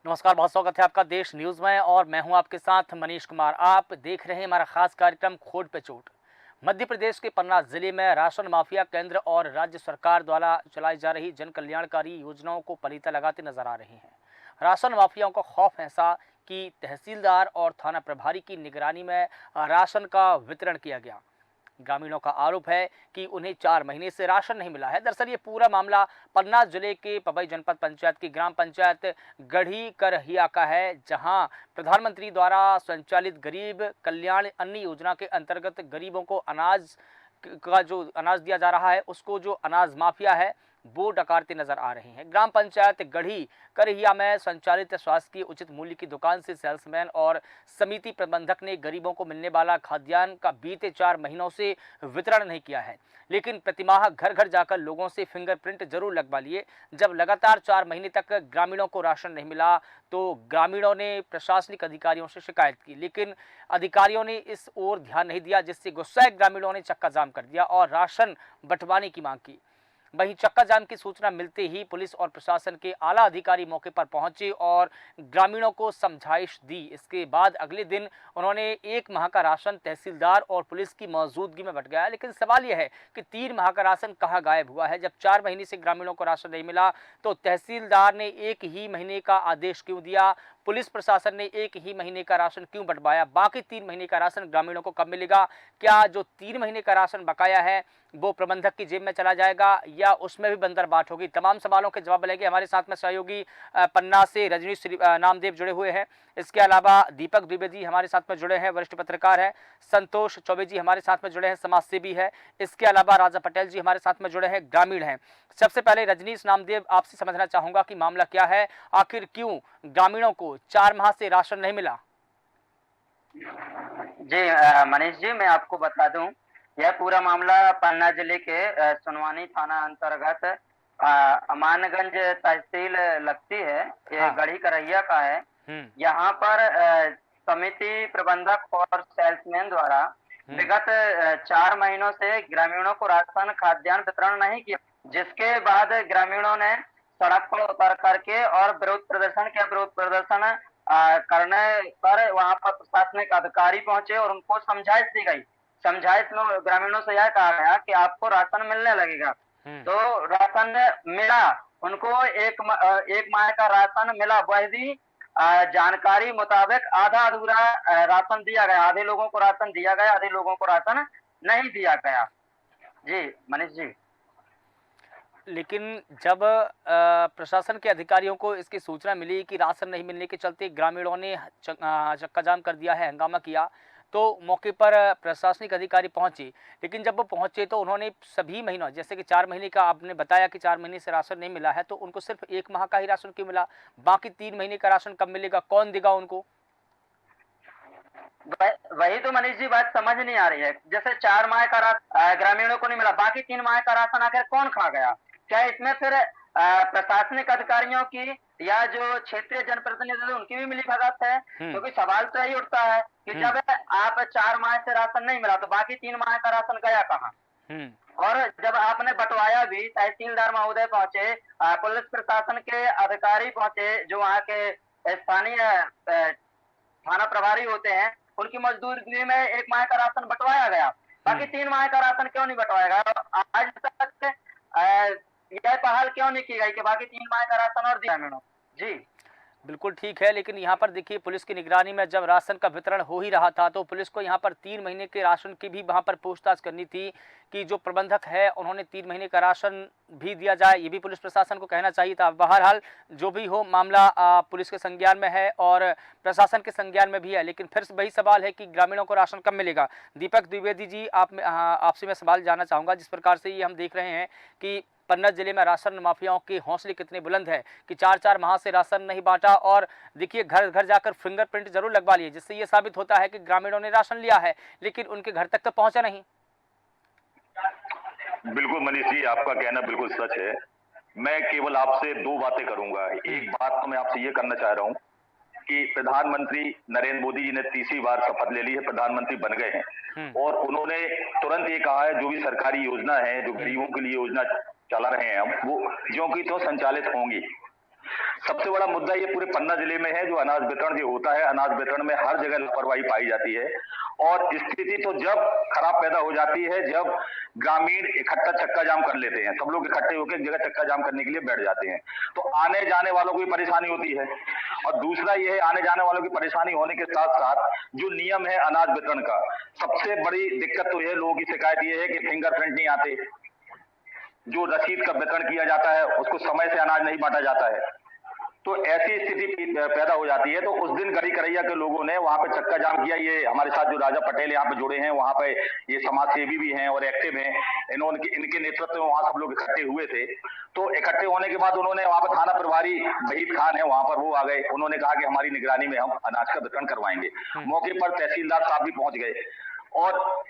नमस्कार, बहुत स्वागत है आपका देश न्यूज़ में और मैं हूं आपके साथ मनीष कुमार। आप देख रहे हैं हमारा खास कार्यक्रम खोट पे चोट। मध्य प्रदेश के पन्ना जिले में राशन माफिया केंद्र और राज्य सरकार द्वारा चलाई जा रही जन कल्याणकारी योजनाओं को पलीता लगाते नजर आ रहे हैं। राशन माफियाओं का खौफ ऐसा कि तहसीलदार और थाना प्रभारी की निगरानी में राशन का वितरण किया गया। ग्रामीणों का आरोप है कि उन्हें 4 महीने से राशन नहीं मिला है। दरअसल ये पूरा मामला पन्ना जिले के पवई जनपद पंचायत की ग्राम पंचायत गढ़ी करहिया का है, जहां प्रधानमंत्री द्वारा संचालित गरीब कल्याण अन्न योजना के अंतर्गत गरीबों को अनाज का जो अनाज दिया जा रहा है, उसको जो अनाज माफिया है वो डकारते नजर आ रहे हैं। ग्राम पंचायत गढ़ी करहिया में संचालित स्वास्थ्य की उचित मूल्य की दुकान से सेल्समैन और समिति प्रबंधक ने गरीबों को मिलने वाला खाद्यान्न का बीते 4 महीनों से वितरण नहीं किया है, लेकिन प्रतिमाह घर घर जाकर लोगों से फिंगरप्रिंट जरूर लगवा लिए। जब लगातार 4 महीने तक ग्रामीणों को राशन नहीं मिला तो ग्रामीणों ने प्रशासनिक अधिकारियों से शिकायत की, लेकिन अधिकारियों ने इस ओर ध्यान नहीं दिया, जिससे गुस्साए ग्रामीणों ने चक्का जाम कर दिया और राशन बंटवाने की मांग की। वहीं चक्का जाम की सूचना मिलते ही पुलिस और प्रशासन के आला अधिकारी मौके पर पहुंचे और ग्रामीणों को समझाइश दी। इसके बाद अगले दिन उन्होंने 1 माह का राशन तहसीलदार और पुलिस की मौजूदगी में बंट गया। लेकिन सवाल यह है कि 3 माह का राशन कहां गायब हुआ है? जब 4 महीने से ग्रामीणों को राशन नहीं मिला तो तहसीलदार ने 1 ही महीने का आदेश क्यों दिया? पुलिस प्रशासन ने 1 ही महीने का राशन क्यों बंटवाया? बाकी 3 महीने का राशन ग्रामीणों को कब मिलेगा? क्या जो 3 महीने का राशन बकाया है वो प्रबंधक की जेब में चला जाएगा या उसमें भी बंदर बाट होगी? तमाम सवालों के जवाब मिलेंगे। हमारे साथ में सहयोगी पन्ना से रजनीश नामदेव जुड़े हुए हैं। इसके अलावा दीपक द्विवेदी हमारे साथ में जुड़े हैं, वरिष्ठ पत्रकार हैं। संतोष चौबे जी हमारे साथ में जुड़े हैं, समाज सेवी है। इसके अलावा राजा पटेल जी हमारे साथ में जुड़े हैं, ग्रामीण हैं। सबसे पहले रजनीश नामदेव, आपसे समझना चाहूंगा कि मामला क्या है, आखिर क्यों ग्रामीणों को 4 माह से राशन नहीं मिला? जी मनीष जी, मैं आपको बता दूं, यह पूरा मामला पन्ना जिले के सुनवानी थाना अंतर्गत अमानगंज तहसील लगती है। ये हाँ। गढ़ी करैया का है। हम्म। यहाँ पर समिति प्रबंधक और सेल्समैन द्वारा हम्म। विगत 4 महीनों से ग्रामीणों को राशन खाद्यान्न वितरण नहीं किया, जिसके बाद ग्रामीणों ने सड़क पर उतर करके और विरोध प्रदर्शन किया। विरोध प्रदर्शन करने पर वहां पर प्रशासनिक अधिकारी पहुंचे और उनको समझाइश दी गई। समझाइश में ग्रामीणों से यह कहा गया कि आपको राशन मिलने लगेगा। हम्म। तो राशन मिला उनको, एक माह का राशन मिला, वह भी जानकारी मुताबिक आधा अधूरा राशन दिया गया। आधे लोगों को राशन दिया गया, आधे लोगों को राशन नहीं दिया गया। जी मनीष जी। लेकिन जब प्रशासन के अधिकारियों को इसकी सूचना मिली कि राशन नहीं मिलने के चलते ग्रामीणों ने चक्का जाम कर दिया है, हंगामा किया, तो मौके पर प्रशासनिक अधिकारी पहुंचे। लेकिन जब वो पहुंचे तो उन्होंने सभी महीनों, जैसे कि 4 महीने का आपने बताया कि 4 महीने से राशन नहीं मिला है, तो उनको सिर्फ 1 माह का ही राशन क्यों मिला? बाकी 3 महीने का राशन कब मिलेगा? कौन देगा उनको? वही तो मनीष जी बात समझ नहीं आ रही है। जैसे 4 माह का राशन ग्रामीणों को नहीं मिला, बाकी 3 माह का राशन आखिर कौन खा गया? क्या इसमें फिर प्रशासनिक अधिकारियों की या जो क्षेत्रीय जनप्रतिनिधि उनकी भी मिली भगत है? हम्म। क्योंकि सवाल तो यही उठता है कि हम्म। जब आप 4 माह से राशन नहीं मिला तो बाकी 3 माह का राशन गया कहाँ? हम्म। और जब आपने बंटवाया भी, तहसीलदार महोदय पहुंचे, पुलिस प्रशासन के अधिकारी पहुंचे, जो वहाँ के स्थानीय थाना प्रभारी होते हैं, उनकी मजदूरी में 1 माह का राशन बंटवाया गया। बाकी हम्म। 3 माह का राशन क्यों नहीं बंटवाया गया? आज तक यह पहल क्यों नहीं की गई कि बाकी 3 माह का राशन और दिया ग्रामीणों? जी। बिल्कुल ठीक है, लेकिन यहाँ पर देखिए, पुलिस की निगरानी में जब राशन का वितरण हो ही रहा था तो पुलिस को यहाँ पर 3 महीने के राशन की भी वहाँ पर पूछताछ करनी थी कि जो प्रबंधक है उन्होंने 3 महीने का राशन भी दिया जाए। ये भी पुलिस प्रशासन को कहना चाहिए था। बहरहाल जो भी हो, मामला पुलिस के संज्ञान में है और प्रशासन के संज्ञान में भी है, लेकिन फिर वही सवाल है कि ग्रामीणों को राशन कब मिलेगा? दीपक द्विवेदी जी, आपसे मैं सवाल जानना चाहूँगा। जिस प्रकार से ये हम देख रहे हैं कि पन्ना जिले में राशन माफियाओं के हौसले कितने बुलंद है कि 4-4 माह से राशन नहीं बांटा और देखिए घर घर जाकर फिंगरप्रिंट जरूर लगवा लिए, जिससे ये साबित होता है कि ग्रामीणों ने राशन लिया है लेकिन उनके घर तक तो पहुंचा नहीं। बिल्कुल मनीष जी, आपका कहना बिल्कुल सच है। मैं केवल आपसे 2 बातें करूंगा। एक बात तो मैं आपसे ये करना चाह रहा हूं कि प्रधानमंत्री नरेंद्र मोदी जी ने तीसरी बार शपथ ले ली है, प्रधानमंत्री बन गए हैं और उन्होंने तुरंत ये कहा है जो भी सरकारी योजना है, जो गरीबों के लिए योजना चला रहे हैं हम, वो ज्यों की त्यों संचालित होंगी। सबसे बड़ा मुद्दा ये पूरे पन्ना जिले में है, जो अनाज वितरण जो होता है, अनाज वितरण में हर जगह लापरवाही पाई जाती है। और स्थिति तो जब खराब पैदा हो जाती है जब ग्रामीण इकट्ठा चक्का जाम कर लेते हैं, सब लोग इकट्ठे होकर एक जगह चक्का जाम करने के लिए बैठ जाते हैं, तो आने जाने वालों को भी परेशानी होती है। और दूसरा ये है, आने जाने वालों की परेशानी होने के साथ साथ जो नियम है अनाज वितरण का, सबसे बड़ी दिक्कत तो यह लोगों की शिकायत ये है कि फिंगरप्रिंट नहीं आते, जो रसीद का वितरण किया जाता है उसको समय से अनाज नहीं बांटा जाता है। तो ऐसी स्थिति पैदा हो जाती है। तो उस दिन गरी करैया के लोगों ने वहां पे चक्का जाम किया। ये हमारे साथ जो राजा पटेल यहाँ पे जुड़े हैं, वहां पे ये समाज सेवी भी हैं और एक्टिव हैं, इनके नेतृत्व में वहां सब लोग इकट्ठे हुए थे। तो इकट्ठे होने के बाद उन्होंने वहां पर थाना प्रभारी वहीद खान है वहां पर, वो आ गए, उन्होंने कहा कि हमारी निगरानी में हम अनाज का वितरण करवाएंगे। मौके पर तहसीलदार साहब भी पहुंच गए और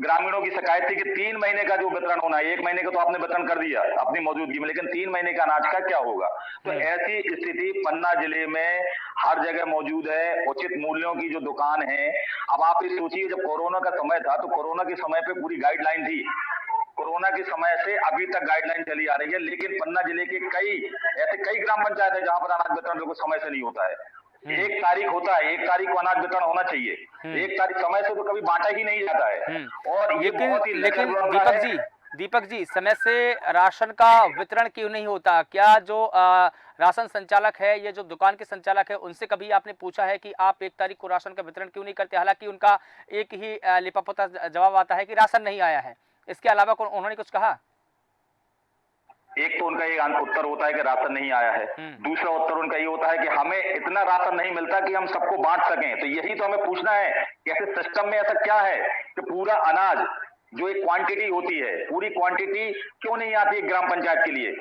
ग्रामीणों की शिकायत थी कि 3 महीने का जो वितरण होना है, 1 महीने का तो आपने वितरण कर दिया अपनी मौजूदगी में, लेकिन 3 महीने का अनाज का क्या होगा। तो ऐसी स्थिति पन्ना जिले में हर जगह मौजूद है। उचित मूल्यों की जो दुकान है, अब आप ये सोचिए जब कोरोना का समय था तो कोरोना के समय पे पूरी गाइडलाइन थी, कोरोना के समय से अभी तक गाइडलाइन चली आ रही है, लेकिन पन्ना जिले के ऐसे कई ग्राम पंचायत है जहां पर अनाज वितरण बिल्कुल समय से नहीं होता है। 1 तारीख होता है, 1 तारीख को अनाज वितरण होना चाहिए, 1 तारीख समय से तो कभी बांटा ही नहीं जाता है। और ये बहुत ही लेकिन लचर दीपक जी समय से राशन का वितरण क्यों नहीं होता? क्या जो राशन संचालक है, ये जो दुकान के संचालक है, उनसे कभी आपने पूछा है कि आप 1 तारीख को राशन का वितरण क्यों नहीं करते? हालांकि उनका एक ही लिपापोता जवाब आता है कि राशन नहीं आया है। इसके अलावा उन्होंने कुछ कहा? एक तो उनका ये उत्तर होता है कि राशन नहीं आया है, दूसरा उत्तर उनका ये होता है कि हमें इतना राशन नहीं मिलता कि हम सबको बांट सकें। तो यही तो हमें पूछना है कि ऐसे सिस्टम में ऐसा क्या है कि पूरा अनाज जो एक क्वांटिटी होती है, पूरी क्वांटिटी क्यों नहीं आती है ग्राम पंचायत के लिए।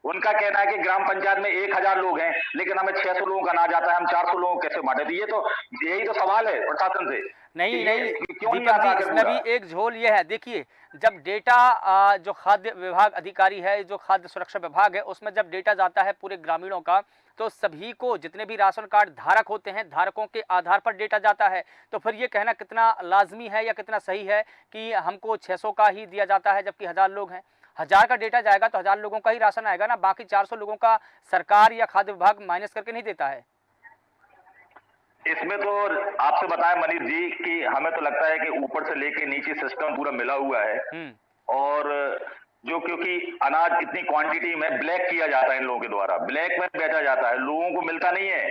उनका कहना है कि ग्राम पंचायत में 1000 लोग हैं, लेकिन हमें 600 लोगों का अनाज आता है, हम 400 लोगों को कैसे बांटे? तो यही तो सवाल है प्रशासन से। नहीं क्यों नहीं दीपक आता जी, इसमें भी एक झोल ये है, देखिए जब डेटा जो खाद्य विभाग अधिकारी है, जो खाद्य सुरक्षा विभाग है, उसमें जब डेटा जाता है पूरे ग्रामीणों का, तो सभी को जितने भी राशन कार्ड धारक होते हैं, धारकों के आधार पर डेटा जाता है। तो फिर ये कहना कितना लाजमी है या कितना सही है कि हमको 600 का ही दिया जाता है जबकि 1000 लोग हैं? 1000 का डेटा जाएगा तो 1000 लोगों का ही राशन आएगा ना, बाकी 400 लोगों का सरकार या खाद्य विभाग माइनस करके नहीं देता है। इसमें तो आपसे बताएं मनीष जी कि हमें तो लगता है कि ऊपर से लेके नीचे सिस्टम पूरा मिला हुआ है। और जो क्योंकि अनाज इतनी क्वांटिटी में ब्लैक किया जाता है, इन लोगों के द्वारा ब्लैक में बेचा जाता है, लोगों को मिलता नहीं है,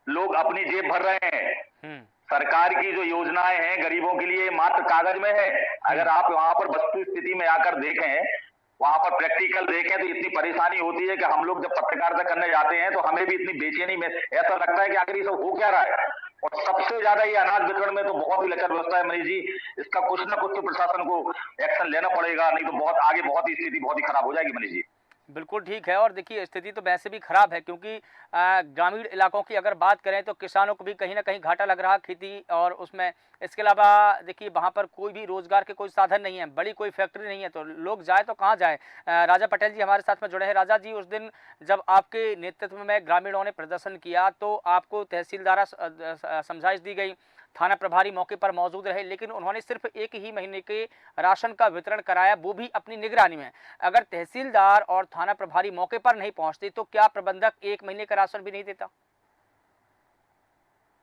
लोग अपनी जेब भर रहे हैं। सरकार की जो योजनाएं हैं गरीबों के लिए मात्र कागज में है। अगर आप वहां पर वस्तु स्थिति में आकर देखें, वहां पर प्रैक्टिकल देखें, तो इतनी परेशानी होती है कि हम लोग जब पत्रकारिता करने जाते हैं तो हमें भी इतनी बेचैनी में ऐसा लगता है कि आखिर ये सब हो क्या रहा है। और सबसे ज्यादा ये अनाज वितरण में तो बहुत ही लचर व्यवस्था है मनीष जी, इसका कुछ ना कुछ तो प्रशासन को एक्शन लेना पड़ेगा, नहीं तो बहुत आगे बहुत ही स्थिति बहुत ही खराब हो जाएगी मनीष जी। बिल्कुल ठीक है। और देखिए स्थिति तो वैसे भी खराब है, क्योंकि ग्रामीण इलाकों की अगर बात करें तो किसानों को भी कहीं ना कहीं घाटा लग रहा है खेती और उसमें। इसके अलावा देखिए वहाँ पर कोई भी रोजगार के कोई साधन नहीं है, बड़ी कोई फैक्ट्री नहीं है, तो लोग जाए तो कहाँ जाए। राजा पटेल जी हमारे साथ में जुड़े हैं। राजा जी, उस दिन जब आपके नेतृत्व में ग्रामीणों ने प्रदर्शन किया तो आपको तहसीलदार समझाइश दी गई, थाना प्रभारी मौके पर मौजूद रहे, लेकिन उन्होंने सिर्फ 1 ही महीने के राशन का वितरण कराया, वो भी अपनी निगरानी में। अगर तहसीलदार और थाना प्रभारी मौके पर नहीं पहुंचते तो क्या प्रबंधक 1 महीने का राशन भी नहीं देता?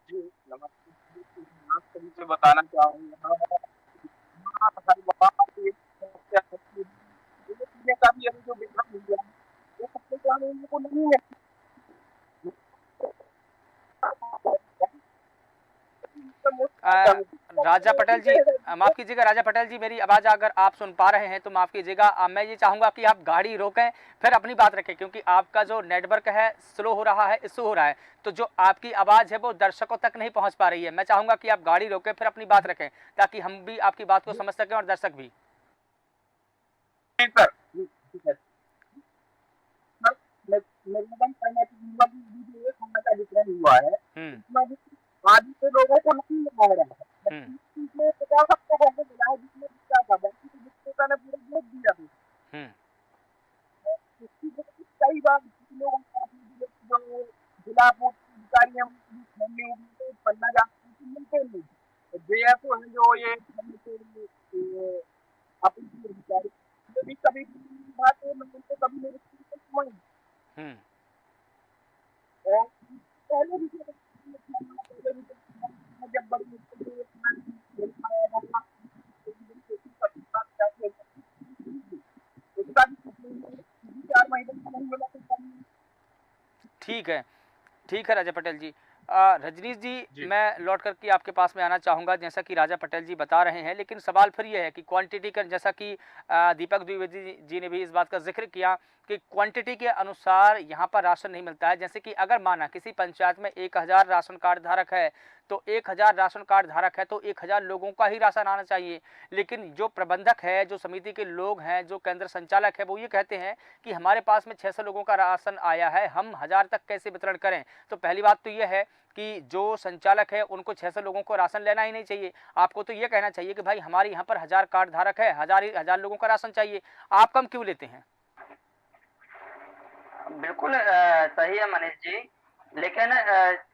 जी नमस्ते, सभी से बताना चाहूंगा का भी अभी जो वितरण हुआ वो सबसे ज्यादा उन लोगों को नहीं है। राजा पटेल जी, माफ कीजिएगा राजा पटेल जी, मेरी आवाज अगर आप सुन पा रहे हैं तो माफ कीजिएगा। मैं ये चाहूंगा कि आप गाड़ी रोकें फिर अपनी बात रखें, क्योंकि आपका जो नेटवर्क है स्लो हो रहा है, इशू हो रहा है, तो जो आपकी आवाज है वो दर्शकों तक नहीं पहुंच पा रही है। मैं चाहूंगा कि आप गाड़ी रोकें फिर अपनी बात रखें, ताकि हम भी आपकी बात को समझ सकें और दर्शक भी। वितरण हुआ है, आज से लोगों को नहीं मिल रहा है। जिसमें 50 घंटे मिला है, जिसमें ने पूरा वोट दिया था। कई बार लोग जिला अधिकारी पन्ना जाते मिलते नहीं, जेएसओ है जो ये अधिकारी कभी बात उनको कभी नहीं। पहले भी पहले भी जब बड़ी मुश्किल से खेल पाया था, उसका भी 4 महीने का नहीं मिला तो ठीक है राजा पटेल जी। रजनीश जी, मैं लौट करके आपके पास में आना चाहूँगा। जैसा कि राजा पटेल जी बता रहे हैं, लेकिन सवाल फिर ये है कि क्वांटिटी का, जैसा कि दीपक द्विवेदी जी ने भी इस बात का जिक्र किया कि क्वांटिटी के अनुसार यहाँ पर राशन नहीं मिलता है। जैसे कि अगर माना किसी पंचायत में 1000 राशन कार्ड धारक है, तो 1000 राशन कार्ड धारक है तो 1000 लोगों का ही राशन आना चाहिए। लेकिन जो प्रबंधक है, जो समिति के लोग हैं, जो केंद्र संचालक है, वो ये कहते हैं कि हमारे पास में 600 लोगों का राशन आया है, हम 1000 तक कैसे वितरण करें। तो पहली बात तो ये है कि जो संचालक है उनको 600 लोगों को राशन लेना ही नहीं चाहिए। आपको तो ये कहना चाहिए कि भाई हमारे यहाँ पर 1000 कार्ड धारक है, 1000 लोगों का राशन चाहिए, आप कम क्यों लेते हैं? बिल्कुल सही है मनीष जी, लेकिन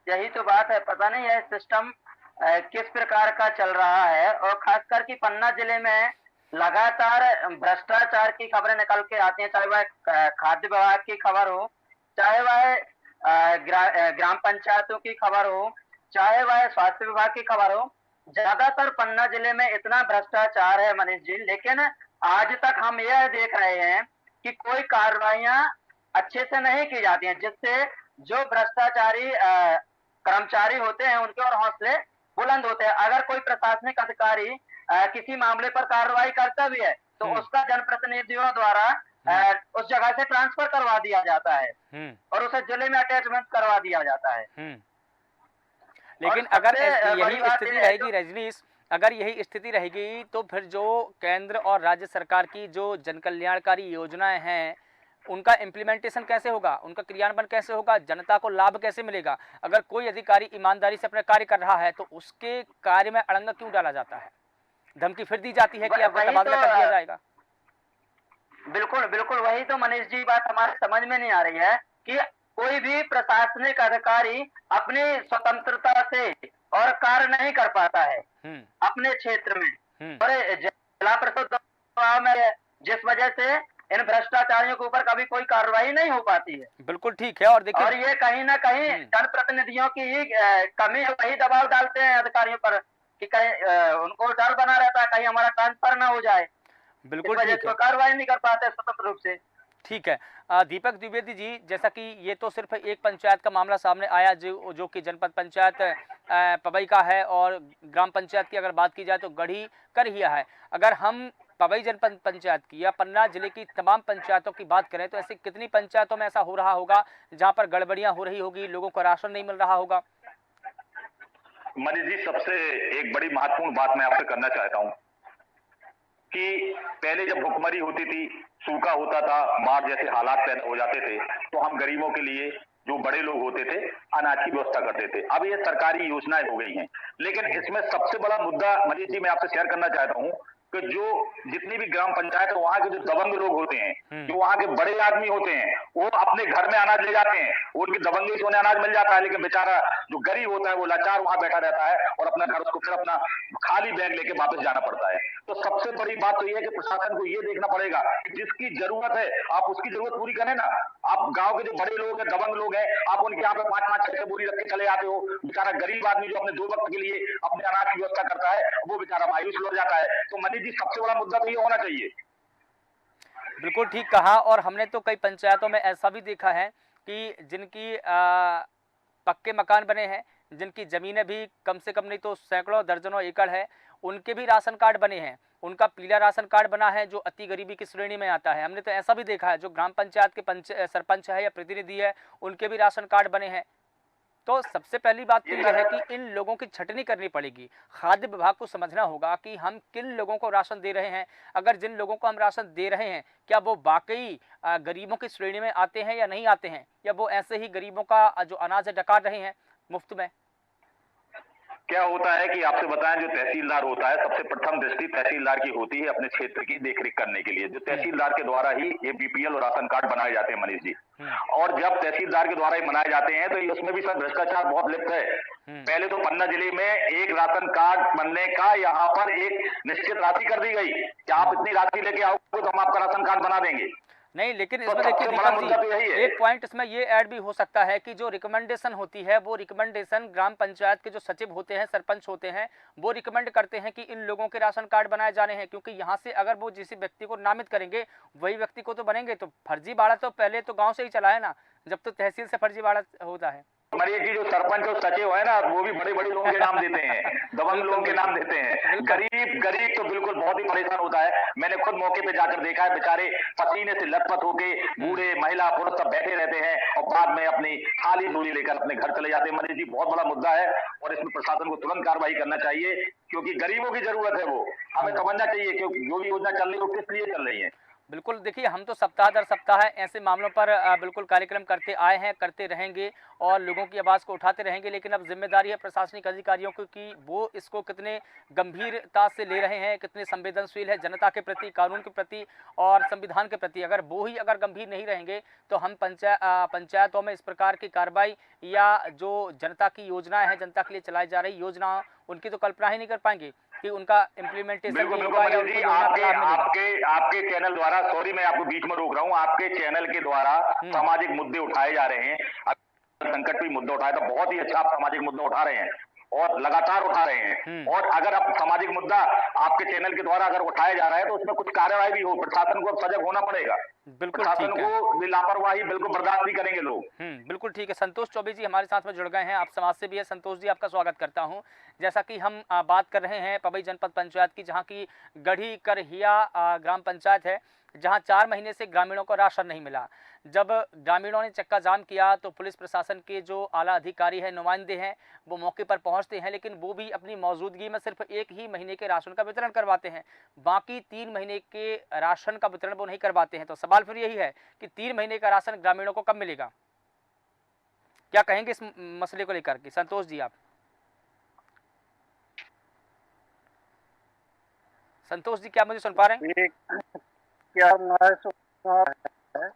यही तो बात है, पता नहीं यह सिस्टम किस प्रकार का चल रहा है। और खासकर कि पन्ना जिले में लगातार भ्रष्टाचार की खबरें निकल के आती हैं, चाहे वह खाद्य विभाग की खबर हो, चाहे वह ग्राम पंचायतों की खबर हो, चाहे वह स्वास्थ्य विभाग की खबर हो। ज्यादातर पन्ना जिले में इतना भ्रष्टाचार है मनीष जी, लेकिन आज तक हम यह देख रहे हैं कि कोई कार्रवाइयां अच्छे से नहीं की जाती हैं, जिससे जो भ्रष्टाचारी कर्मचारी होते हैं उनके और हौसले बुलंद होते हैं। अगर कोई प्रशासनिक अधिकारी किसी मामले पर कार्रवाई करता भी है तो उसका जनप्रतिनिधियों द्वारा उस जगह से ट्रांसफर करवा दिया जाता है और उसे जिले में अटैचमेंट करवा दिया जाता है। लेकिन अगर यही स्थिति रहेगी रजनीश, अगर यही स्थिति रहेगी तो फिर जो केंद्र और राज्य सरकार की जो जन कल्याणकारी योजनाएं हैं उनका इम्प्लीमेंटेशन कैसे होगा, उनका क्रियान्वयन कैसे होगा, जनता को लाभ कैसे मिलेगा? अगर कोई अधिकारी ईमानदारी से अपना कार्य कर रहा है तो उसके कार्य में अड़ंगा क्यों डाला जाता है? धमकी फिर दी जाती है कि आपका तबादला कर दिया जाएगा। बिल्कुल बिल्कुल, वही तो मनीष जी बात हमारे समझ में नहीं आ रही है कि कोई भी प्रशासनिक अधिकारी अपनी स्वतंत्रता से और कार्य नहीं कर पाता है अपने क्षेत्र में, और जिला परिषद में जिस वजह से इन भ्रष्टाचारियों के ऊपर कभी कोई कार्रवाई नहीं हो पाती है। बिल्कुल ठीक है। और देखिए, और ये कहीं ना कहीं जनप्रतिनिधियों की ही कमी है, वही दबाव डालते हैं अधिकारियों पर कि कहीं उनको डर बना रहता है कहीं हमारा ट्रांसफर ना हो जाए। बिल्कुल ठीक है, कार्रवाई नहीं कर पाते स्वतंत्र रूप से। ठीक है। दीपक द्विवेदी जी, जैसा कि ये तो सिर्फ एक पंचायत का मामला सामने आया जो कि जनपद पंचायत पवई का है, और ग्राम पंचायत की अगर बात की जाए तो गढ़ी करहिया है। अगर हम पवई जनपद पंचायत की या पन्ना जिले की तमाम पंचायतों की बात करें तो ऐसी कितनी पंचायतों में ऐसा हो रहा होगा जहां पर गड़बड़ियां हो रही होगी, लोगों को राशन नहीं मिल रहा होगा? मनीष जी, सबसे एक बड़ी महत्वपूर्ण बात मैं आपसे करना चाहता हूं कि पहले जब भुखमरी होती थी, सूखा होता था, बाढ़ जैसे हालात पैदा हो जाते थे, तो हम गरीबों के लिए, जो बड़े लोग होते थे, अनाज की व्यवस्था करते थे। अब ये सरकारी योजनाएं हो गई हैं, लेकिन इसमें सबसे बड़ा मुद्दा मनीष जी मैं आपसे शेयर करना चाहता हूं कि जो जितनी भी ग्राम पंचायत है वहां के जो दबंग लोग होते हैं, जो वहां के बड़े आदमी होते हैं, वो अपने घर में अनाज ले जाते हैं, उनकी दबंगी से उन्हें अनाज मिल जाता है, लेकिन बेचारा जो गरीब होता है वो लाचार वहां बैठा रहता है और अपना घर उसको फिर अपना खाली बैग लेके वापस जाना पड़ता है। तो सबसे बड़ी बात तो ये है कि प्रशासन को ये देखना पड़ेगा कि जिसकी जरूरत है आप उसकी जरूरत पूरी करें ना। आप गांव के जो बड़े लोग हैं, दबंग लोग हैं, आप उनके यहाँ पे 5-5 6 बोरी रख के चले आते हो। बेचारा गरीब आदमी जो अपने 2 वक्त के लिए अपने अनाज की व्यवस्था करता है, वो बेचारा मायूस हो जाता है। तो मनीष जी, सबसे बड़ा मुद्दा तो ये होना चाहिए। बिल्कुल ठीक कहा। और हमने तो कई पंचायतों में ऐसा भी देखा है कि जिनकी पक्के मकान बने हैं, जिनकी ज़मीनें भी कम से कम नहीं तो सैकड़ों दर्जनों एकड़ है, उनके भी राशन कार्ड बने हैं। उनका पीला राशन कार्ड बना है जो अति गरीबी की श्रेणी में आता है। हमने तो ऐसा भी देखा है जो ग्राम पंचायत के सरपंच है या प्रतिनिधि है, उनके भी राशन कार्ड बने हैं। तो सबसे पहली बात तो यह है कि इन लोगों की छटनी करनी पड़ेगी। खाद्य विभाग को समझना होगा कि हम किन लोगों को राशन दे रहे हैं। अगर जिन लोगों को हम राशन दे रहे हैं, क्या वो वाकई गरीबों की श्रेणी में आते हैं या नहीं आते हैं, या वो ऐसे ही गरीबों का जो अनाज है डकार रहे हैं मुफ्त में। क्या होता है कि आपसे बताएं, जो तहसीलदार होता है, सबसे प्रथम दृष्टि तहसीलदार की होती है अपने क्षेत्र की देखरेख करने के लिए। जो तहसीलदार के द्वारा ही ये बीपीएल और राशन कार्ड बनाए जाते हैं मनीष जी। और जब तहसीलदार के द्वारा ही बनाए जाते हैं तो उसमें भी सब भ्रष्टाचार बहुत लिप्त है। पहले तो पन्ना जिले में एक राशन कार्ड बनने का यहाँ पर एक निश्चित राशि कर दी गई कि आप इतनी राशि लेके आओगे तो हम आपका राशन कार्ड बना देंगे। नहीं, लेकिन तो इसमें देखिए सबसे बड़ा दीपक मुद्दा तो यही जी, है। एक पॉइंट इसमें ये ऐड भी हो सकता है कि जो रिकमेंडेशन होती है वो रिकमेंडेशन ग्राम पंचायत के जो सचिव होते हैं, सरपंच होते हैं, वो रिकमेंड करते हैं कि इन लोगों के राशन कार्ड बनाए जाने हैं, क्योंकि यहाँ से अगर वो जिस व्यक्ति को नामित करेंगे वही व्यक्ति को तो बनेंगे। तो फर्जीवाड़ा तो पहले तो गांव से ही चला है ना, जब तो तहसील से फर्जीवाड़ा होता है। हमारे की जो सरपंच और सचिव है ना, वो भी बड़े बड़े लोगों के नाम देते हैं, दबंग लोगों के नाम देते हैं। गरीब तो बिल्कुल बहुत ही परेशान होता है। मैंने खुद मौके पे जाकर देखा है, बेचारे पसीने से लथपथ होके बूढ़े महिला पुरुष सब बैठे रहते हैं और बाद में अपनी खाली झोली लेकर अपने घर चले जाते हैं। मनीष जी, बहुत बड़ा मुद्दा है और इसमें प्रशासन को तुरंत कार्रवाई करना चाहिए, क्योंकि गरीबों की जरूरत है। वो हमें समझना चाहिए कि जो भी योजना चल रही है वो किस लिए चल रही है। बिल्कुल, देखिए हम तो सप्ताह दर सप्ताह ऐसे मामलों पर बिल्कुल कार्यक्रम करते आए हैं, करते रहेंगे और लोगों की आवाज़ को उठाते रहेंगे। लेकिन अब जिम्मेदारी है प्रशासनिक अधिकारियों की कि वो इसको कितने गंभीरता से ले रहे हैं, कितने संवेदनशील है जनता के प्रति, कानून के प्रति और संविधान के प्रति। अगर वो ही अगर गंभीर नहीं रहेंगे तो हम पंचायतों में इस प्रकार की कार्रवाई या जो जनता की योजनाएं हैं, जनता के लिए चलाई जा रही योजना, उनकी तो कल्पना ही नहीं कर पाएंगे कि उनका इम्प्लीमेंटेशन बिल्कुल भी बिल्कुल होगा या मनीष जी, उनको योजना का लाभ मिलेगा। आपके चैनल द्वारा, सॉरी मैं आपको बीच में रोक रहा हूँ, आपके चैनल के द्वारा सामाजिक मुद्दे उठाए जा रहे हैं। संकट पे मुद्दा उठाया था, बहुत ही अच्छा आप सामाजिक मुद्दा उठा रहे हैं और लगातार उठा रहे हैं। और अगर आप सामाजिक मुद्दा आपके चैनल के द्वारा अगर उठाया जा रहा है तो उसमें कुछ कार्रवाई भी हो, प्रशासन को अब सजग होना पड़ेगा। बिल्कुल प्रशासन ठीक है। को लापरवाही बिल्कुल बर्दाश्त नहीं करेंगे लोग। बिल्कुल ठीक है। संतोष चौबे जी हमारे साथ में जुड़ गए हैं, आप समाज से भी है। संतोष जी, आपका स्वागत करता हूं। जैसा कि हम बात कर रहे हैं पवई जनपद पंचायत की, जहां की गढ़ी करहिया ग्राम पंचायत है, जहां 4 महीने से ग्रामीणों को राशन नहीं मिला। जब ग्रामीणों ने चक्का जाम किया तो पुलिस प्रशासन के जो आला अधिकारी हैं, नुमाइंदे हैं, वो मौके पर पहुंचते हैं, लेकिन वो भी अपनी मौजूदगी में सिर्फ 1 ही महीने के राशन का वितरण करवाते हैं, बाकी 3 महीने के राशन का वितरण वो नहीं करवाते हैं। तो सवाल फिर यही है कि 3 महीने का राशन ग्रामीणों को कब मिलेगा? क्या कहेंगे इस मसले को लेकर के? संतोष जी, आप। संतोष जी, क्या मुझे सुन पा रहे हैं? क्या मैं सुन पा रहा है?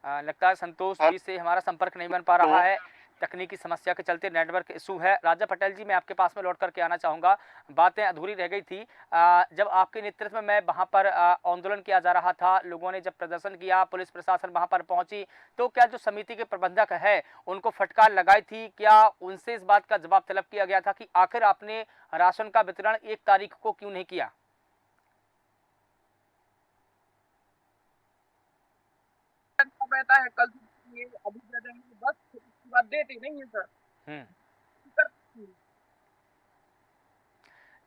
हाँ, लगता है संतोष जी से हमारा संपर्क नहीं बन पा रहा है, तकनीकी समस्या के चलते नेटवर्क इशू है। राजा पटेल जी, मैं आपके पास में लौट करके आना चाहूँगा। बातें अधूरी रह गई थी। जब आपके नेतृत्व में मैं वहाँ पर आंदोलन किया जा रहा था, लोगों ने जब प्रदर्शन किया, पुलिस प्रशासन वहाँ पर पहुँची, तो क्या जो समिति के प्रबंधक है उनको फटकार लगाई थी? क्या उनसे इस बात का जवाब तलब किया गया था कि आखिर आपने राशन का वितरण 1 तारीख को क्यों नहीं किया? रहता है कल ये अभी दे देंगे, बस उसके बाद देते नहीं है सर।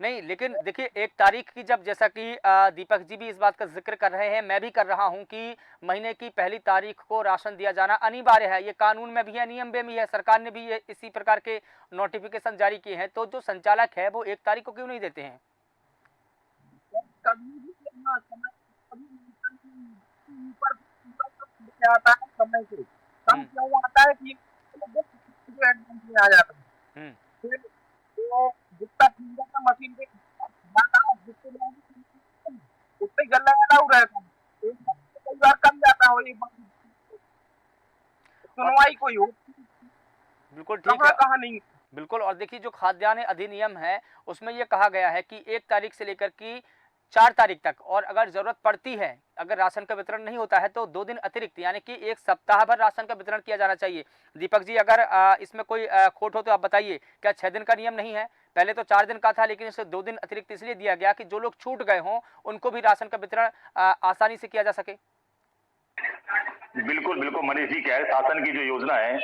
नहीं, लेकिन देखिए 1 तारीख की, जब जैसा कि दीपक जी भी इस बात का जिक्र कर रहे हैं, मैं भी कर रहा हूं कि महीने की पहली तारीख को राशन दिया जाना अनिवार्य है। ये कानून में भी है, नियम में भी है, सरकार ने भी ये इसी प्रकार के नोटिफिकेशन जारी किए हैं। तो जो संचालक है वो 1 तारीख को क्यों नहीं देते हैं? कभी भी हाँ, समय ऊपर आता है समय से कम क्या आता है कि आ जाता है। फिर तो जितना फिंगर का मशीन पे उतने गला रहता है, कई बार कम जाता हो, एक बार सुनवाई कोई हो। बिल्कुल ठीक है, कहा नहीं। बिल्कुल। और देखिए जो खाद्यान्न अधिनियम है उसमें ये कहा गया है कि 1 तारीख से लेकर की 4 तारीख तक, और अगर जरूरत पड़ती है, अगर राशन का वितरण नहीं होता है तो 2 दिन अतिरिक्त, यानी कि 1 सप्ताह भर राशन का वितरण किया जाना चाहिए। दीपक जी, अगर इसमें कोई खोट हो तो आप बताइए, क्या 6 दिन का नियम नहीं है? पहले तो 4 दिन का था, लेकिन इसे 2 दिन अतिरिक्त इसलिए दिया गया कि जो लोग छूट गए हों उनको भी राशन का वितरण आसानी से किया जा सके। बिल्कुल बिल्कुल मनीष जी, क्या है, शासन की जो योजना है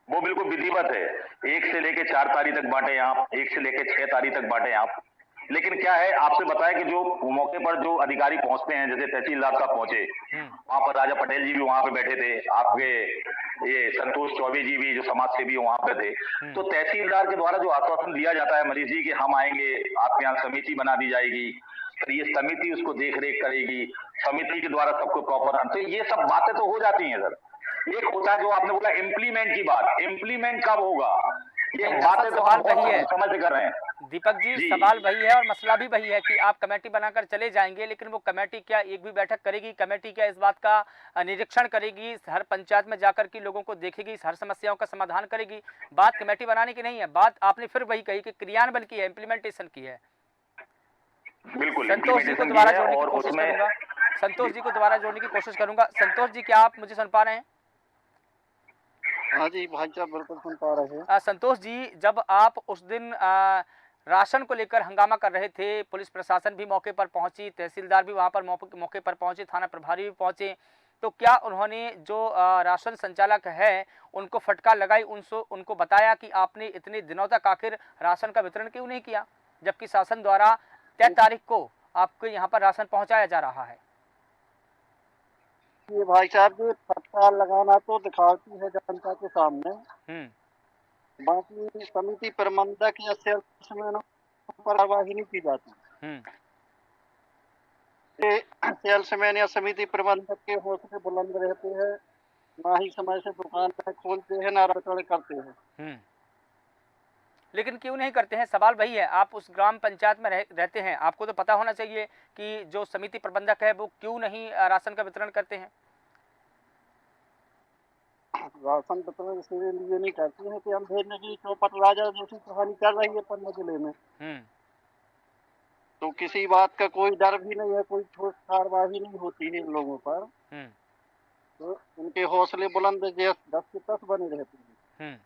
वो बिल्कुल विधिवत है। 1 से लेके 4 तारीख तक बांटे आप, 1 से लेके 6 तारीख तक बांटे आप। लेकिन क्या है, आपसे बताया कि जो मौके पर जो अधिकारी पहुंचते हैं, जैसे तहसीलदार साहब पहुंचे, वहां पर राजा पटेल जी भी वहां पे बैठे थे, आपके ये संतोष चौबे जी भी जो समाज सेवी वहां पे थे। तो तहसीलदार के द्वारा जो आश्वासन दिया जाता है मनीष जी कि हम आएंगे, आपके यहाँ समिति बना दी जाएगी, फिर ये समिति उसको देख रेख करेगी, समिति के द्वारा सबको प्रॉपर, तो ये सब बातें तो हो जाती हैं सर। एक होता है जो आपने बोला इम्प्लीमेंट की बात, इम्प्लीमेंट कब होगा, ये बातें तो सवाल वही है समझ से कर रहे हैं दीपक जी, सवाल वही है और मसला भी वही है कि आप कमेटी बनाकर चले जाएंगे, लेकिन वो कमेटी क्या एक भी बैठक करेगी? कमेटी क्या इस बात का निरीक्षण करेगी, हर पंचायत में जाकर के लोगों को देखेगी, हर समस्याओं का समाधान करेगी? बात कमेटी बनाने की नहीं है, बात आपने फिर वही कही कि क्रियान्वयन की है, इम्प्लीमेंटेशन की है। बिल्कुल संतोष जी को implementation दोबारा की है जोड़ने की और कोशिश उसमें करूंगा। संतोष जी को दोबारा जोड़ने की कोशिश करूंगा। संतोष जी, क्या आप मुझे सुन पा रहे हैं? हाँ जी भाई साहब, बिल्कुल सुन पा रहे हैं। संतोष जी, जब आप उस दिन राशन को लेकर हंगामा कर रहे थे, पुलिस प्रशासन भी मौके पर पहुंची, तहसीलदार भी वहां पर मौके पर पहुंचे, थाना प्रभारी भी पहुंचे, तो क्या उन्होंने जो राशन संचालक है उनको फटकार लगाई, उनको बताया कि आपने इतने दिनों तक आखिर राशन का वितरण क्यों नहीं किया, जबकि शासन द्वारा तय तारीख को आपको यहाँ पर राशन पहुँचाया जा रहा है? ये भाई साहब, ये फटकार लगाना तो दिखावटी है जनता के सामने। बाकी समिति प्रबंधक या सेल्समैन पर कार्रवाई नहीं की जाती। हम्म ये सेल्समैन या समिति प्रबंधक के हौसले बुलंद रहते हैं, ना ही समय से दुकान खोलते हैं, ना वितरण करते हैं। हम्म लेकिन क्यों नहीं करते हैं? सवाल वही है। आप उस ग्राम पंचायत में रहते हैं, आपको तो पता होना चाहिए कि जो समिति प्रबंधक है वो क्यों नहीं राशन का वितरण करते हैं। राशन वितरण इसलिए नहीं करते हैं कि अंधेर नगरी चौपट राजा जैसी कहानी चल रही है पन्ना जिले में, हम्म तो किसी बात का कोई डर भी नहीं है, कोई ठोस कार्रवाई नहीं होती है इन लोगों पर, हम्म तो उनके हौसले बुलंद 10 के 10 बने रहते हैं। हम्म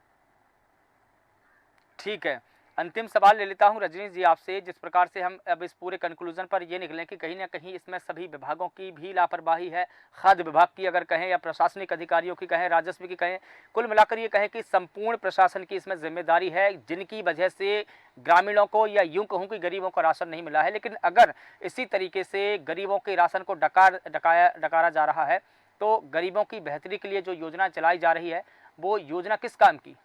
ठीक है, अंतिम सवाल ले लेता हूं रजनीश जी आपसे। जिस प्रकार से हम अब इस पूरे कंक्लूजन पर ये निकले कि कहीं ना कहीं इसमें सभी विभागों की भी लापरवाही है, खाद्य विभाग की अगर कहें या प्रशासनिक अधिकारियों की कहें, राजस्व की कहें, कुल मिलाकर ये कहें कि संपूर्ण प्रशासन की इसमें जिम्मेदारी है, जिनकी वजह से ग्रामीणों को या यूं कहूं कि गरीबों को राशन नहीं मिला है। लेकिन अगर इसी तरीके से गरीबों के राशन को डकारा जा रहा है तो गरीबों की बेहतरी के लिए जो योजना चलाई जा रही है वो योजना किस काम की?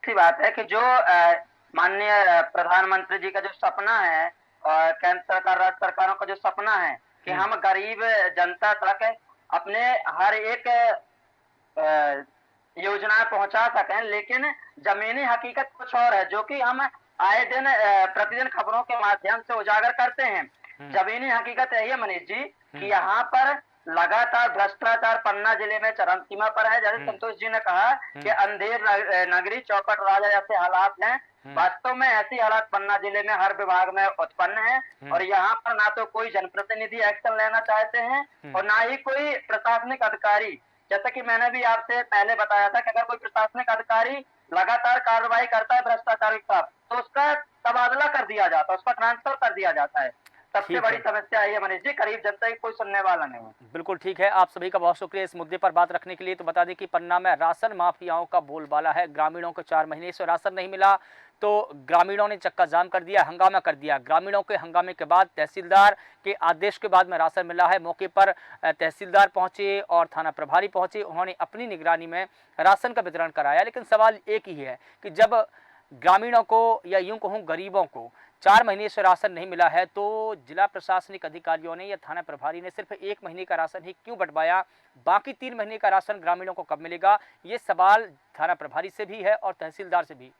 सी बात है कि जो माननीय प्रधानमंत्री जी का जो सपना है और केंद्र सरकार राज्य सरकारों का जो सपना है कि हम गरीब जनता तक अपने हर एक योजनाएं पहुंचा सकें, लेकिन जमीनी हकीकत कुछ और है जो कि हम आए दिन प्रतिदिन खबरों के माध्यम से उजागर करते हैं। जमीनी हकीकत यही है मनीष जी कि यहाँ पर लगातार भ्रष्टाचार पन्ना जिले में चरम सीमा पर है। जैसे संतोष जी ने कहा कि अंधेर नगरी चौपट राजा जैसे हालात हैं, वास्तव में ऐसी हालात पन्ना जिले में हर विभाग में उत्पन्न है और यहाँ पर ना तो कोई जनप्रतिनिधि एक्शन लेना चाहते हैं और ना ही कोई प्रशासनिक अधिकारी। जैसा कि मैंने भी आपसे पहले बताया था कि अगर कोई प्रशासनिक अधिकारी लगातार कार्रवाई करता है भ्रष्टाचार के खिलाफ तो उसका तबादला कर दिया जाता है, उसका ट्रांसफर कर दिया जाता है। सबसे बड़ी समस्या ये मनीष जी, गरीब जनता की कोई सुनने वाला नहीं है। बिल्कुल ठीक है, आप सभी का बहुत शुक्रिया इस मुद्दे पर बात रखने के लिए। तो बता दें कि पन्ना में राशन माफियाओं का बोलबाला है। ग्रामीणों को 4 महीने से राशन नहीं मिला तो ग्रामीणों ने चक्का जाम कर दिया, हंगामा कर दिया। ग्रामीणों के हंगामे के बाद तहसीलदार के आदेश के बाद में राशन मिला है। मौके पर तहसीलदार पहुंचे और थाना प्रभारी पहुंचे, उन्होंने अपनी निगरानी में राशन का वितरण कराया। लेकिन सवाल एक ही है कि जब ग्रामीणों को या यूं कहूँ गरीबों को 4 महीने से राशन नहीं मिला है तो जिला प्रशासनिक अधिकारियों ने या थाना प्रभारी ने सिर्फ 1 महीने का राशन ही क्यों बंटवाया, बाकी 3 महीने का राशन ग्रामीणों को कब मिलेगा? ये सवाल थाना प्रभारी से भी है और तहसीलदार से भी।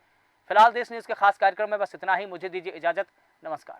फिलहाल देश न्यूज़ के खास कार्यक्रम में बस इतना ही। मुझे दीजिए इजाज़त, नमस्कार।